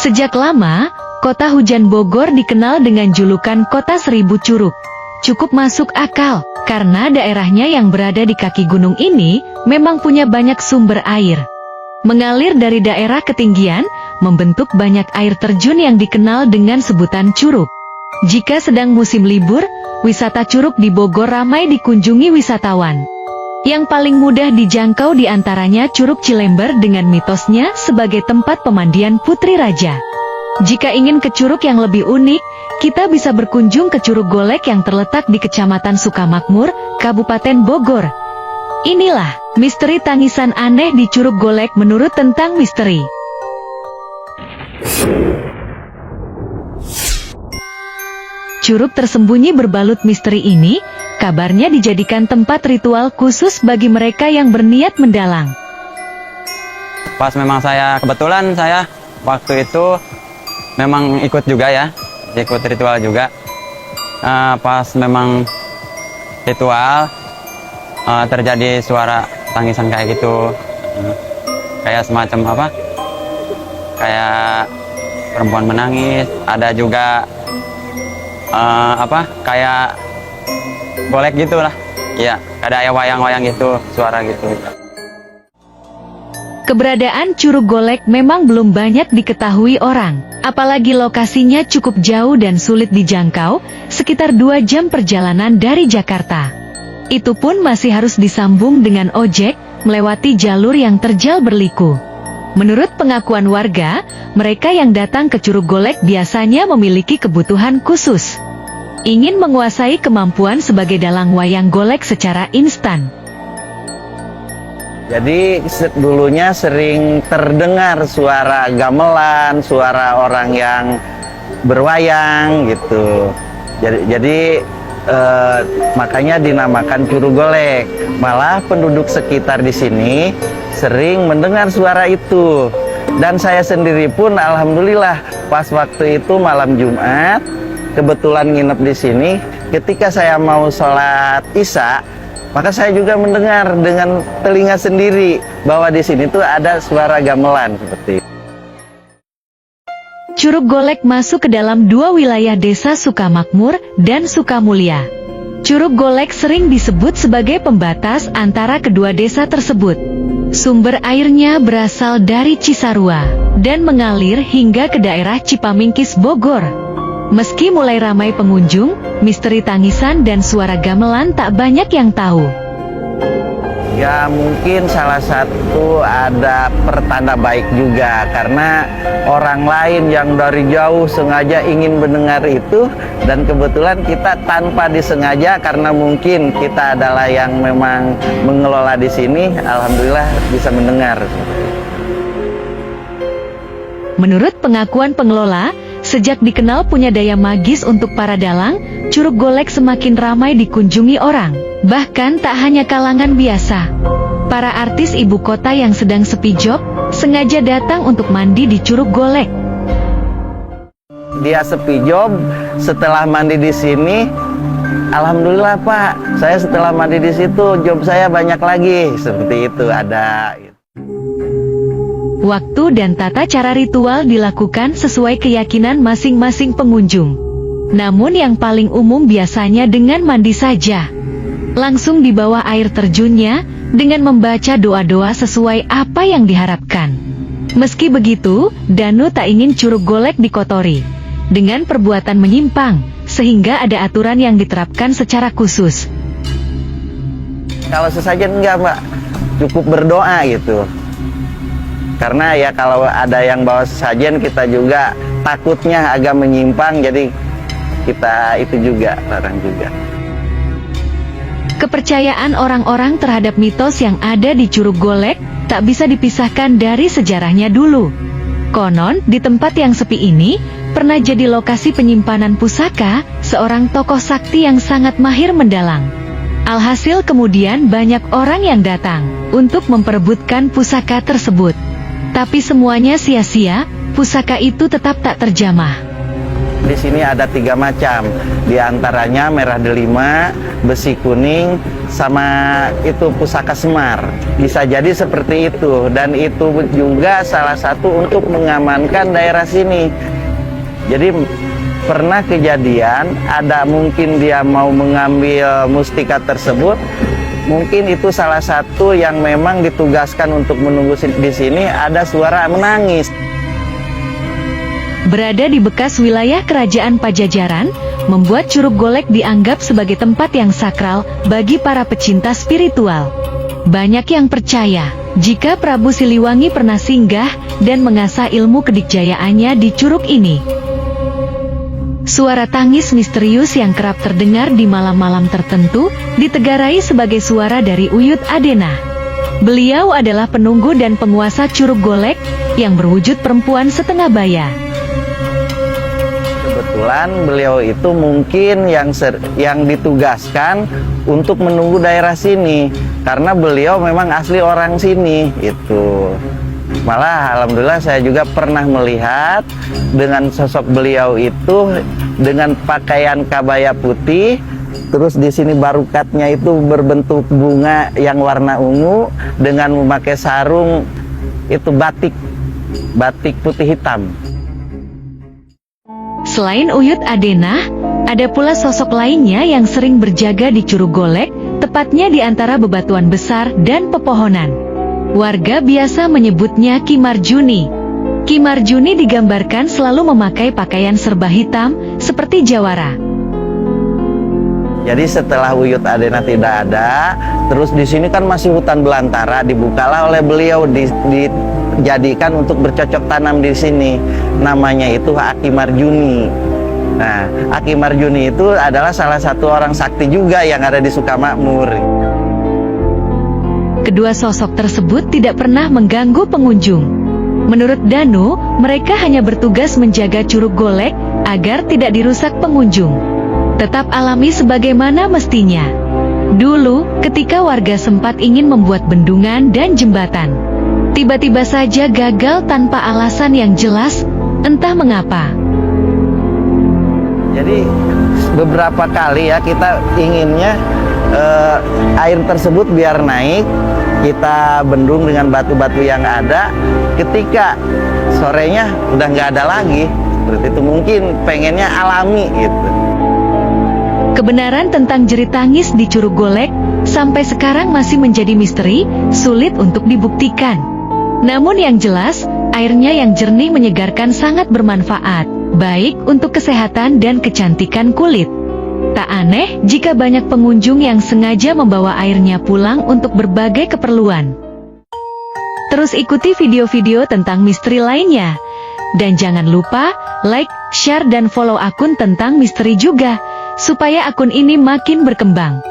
Sejak lama, kota hujan Bogor dikenal dengan julukan Kota Seribu Curug. Cukup masuk akal, karena daerahnya yang berada di kaki gunung ini memang punya banyak sumber air. Mengalir dari daerah ketinggian, membentuk banyak air terjun yang dikenal dengan sebutan curug. Jika sedang musim libur, wisata curug di Bogor ramai dikunjungi wisatawan. Yang paling mudah dijangkau diantaranya Curug Cilember dengan mitosnya sebagai tempat pemandian putri raja. Jika ingin ke curug yang lebih unik, kita bisa berkunjung ke Curug Golek yang terletak di Kecamatan Sukamakmur, Kabupaten Bogor. Inilah misteri tangisan aneh di Curug Golek menurut tentang misteri. Curug tersembunyi berbalut misteri ini, kabarnya dijadikan tempat ritual khusus bagi mereka yang berniat mendalang. Pas memang kebetulan saya waktu itu memang ikut juga ya, ikut ritual juga. Pas memang ritual terjadi suara tangisan kayak gitu, kayak semacam apa? Kayak perempuan menangis. Ada juga kayak golek gitulah, ya ada wayang-wayang gitu, suara gitu. Keberadaan Curug Golek memang belum banyak diketahui orang, apalagi lokasinya cukup jauh dan sulit dijangkau, sekitar 2 jam perjalanan dari Jakarta. Itu pun masih harus disambung dengan ojek, melewati jalur yang terjal berliku. Menurut pengakuan warga, mereka yang datang ke Curug Golek biasanya memiliki kebutuhan khusus. Ingin menguasai kemampuan sebagai dalang wayang golek secara instan. Jadi dulunya sering terdengar suara gamelan, suara orang yang berwayang gitu. Jadi makanya dinamakan Curug Golek. Malah penduduk sekitar di sini sering mendengar suara itu. Dan saya sendiri pun alhamdulillah pas waktu itu malam Jumat kebetulan nginep di sini. Ketika saya mau sholat Isya, maka saya juga mendengar dengan telinga sendiri bahwa di sini tuh ada suara gamelan seperti itu. Curug Golek masuk ke dalam 2 wilayah desa Sukamakmur dan Sukamulya. Curug Golek sering disebut sebagai pembatas antara kedua desa tersebut. Sumber airnya berasal dari Cisarua dan mengalir hingga ke daerah Cipamingkis Bogor. Meski mulai ramai pengunjung, misteri tangisan dan suara gamelan tak banyak yang tahu. Ya mungkin salah satu ada pertanda baik juga, karena orang lain yang dari jauh sengaja ingin mendengar itu, dan kebetulan kita tanpa disengaja karena mungkin kita adalah yang memang mengelola di sini, alhamdulillah bisa mendengar. Menurut pengakuan pengelola, sejak dikenal punya daya magis untuk para dalang, Curug Golek semakin ramai dikunjungi orang. Bahkan tak hanya kalangan biasa. Para artis ibu kota yang sedang sepi job, sengaja datang untuk mandi di Curug Golek. Dia sepi job, setelah mandi di sini, alhamdulillah Pak, saya setelah mandi di situ, job saya banyak lagi. Seperti itu ada. Waktu dan tata cara ritual dilakukan sesuai keyakinan masing-masing pengunjung. Namun yang paling umum biasanya dengan mandi saja. Langsung di bawah air terjunnya, dengan membaca doa-doa sesuai apa yang diharapkan. Meski begitu, Danu tak ingin Curug Golek dikotori dengan perbuatan menyimpang, sehingga ada aturan yang diterapkan secara khusus. Kalau sesajen enggak Mbak, cukup berdoa gitu. Karena ya kalau ada yang bawa sesajen, kita juga takutnya agak menyimpang, jadi kita itu juga larang juga. Kepercayaan orang-orang terhadap mitos yang ada di Curug Golek tak bisa dipisahkan dari sejarahnya dulu. Konon, di tempat yang sepi ini pernah jadi lokasi penyimpanan pusaka seorang tokoh sakti yang sangat mahir mendalang. Alhasil kemudian banyak orang yang datang untuk memperebutkan pusaka tersebut. Tapi semuanya sia-sia, pusaka itu tetap tak terjamah. Di sini ada 3 macam, di antaranya merah delima, besi kuning, sama itu pusaka Semar. Bisa jadi seperti itu, dan itu juga salah satu untuk mengamankan daerah sini. Jadi pernah kejadian ada mungkin dia mau mengambil mustika tersebut, mungkin itu salah satu yang memang ditugaskan untuk menunggu di sini, ada suara menangis. Berada di bekas wilayah kerajaan Pajajaran, membuat Curug Golek dianggap sebagai tempat yang sakral bagi para pecinta spiritual. Banyak yang percaya, jika Prabu Siliwangi pernah singgah dan mengasah ilmu kedikjayaannya di curug ini. Suara tangis misterius yang kerap terdengar di malam-malam tertentu, ditegarai sebagai suara dari Uyut Adena. Beliau adalah penunggu dan penguasa Curug Golek, yang berwujud perempuan setengah baya. Kebetulan beliau itu mungkin yang ditugaskan untuk menunggu daerah sini, karena beliau memang asli orang sini itu. Malah alhamdulillah saya juga pernah melihat dengan sosok beliau itu dengan pakaian kabaya putih, terus di sini barukatnya itu berbentuk bunga yang warna ungu dengan memakai sarung itu batik putih hitam. Selain Uyut Adena, ada pula sosok lainnya yang sering berjaga di Curug Golek, tepatnya di antara bebatuan besar dan pepohonan. Warga biasa menyebutnya Ki Marjuni. Ki Marjuni digambarkan selalu memakai pakaian serba hitam, seperti jawara. Jadi setelah Uyut Adena tidak ada, terus di sini kan masih hutan belantara, dibukalah oleh beliau, dijadikan untuk bercocok tanam di sini. Namanya itu Aki Marjuni. Nah, Aki Marjuni itu adalah salah satu orang sakti juga yang ada di Sukamakmur. Kedua sosok tersebut tidak pernah mengganggu pengunjung. Menurut Danu, mereka hanya bertugas menjaga Curug Golek agar tidak dirusak pengunjung. Tetap alami sebagaimana mestinya. Dulu, ketika warga sempat ingin membuat bendungan dan jembatan, tiba-tiba saja gagal tanpa alasan yang jelas, entah mengapa. Jadi beberapa kali ya kita inginnya air tersebut biar naik, kita bendung dengan batu-batu yang ada. Ketika sorenya udah nggak ada lagi, seperti itu, mungkin pengennya alami gitu. Kebenaran tentang jerit tangis di Curug Golek sampai sekarang masih menjadi misteri, sulit untuk dibuktikan. Namun yang jelas, airnya yang jernih menyegarkan sangat bermanfaat, baik untuk kesehatan dan kecantikan kulit. Tak aneh jika banyak pengunjung yang sengaja membawa airnya pulang untuk berbagai keperluan. Terus ikuti video-video tentang misteri lainnya. Dan jangan lupa like, share dan follow akun tentang misteri juga, supaya akun ini makin berkembang.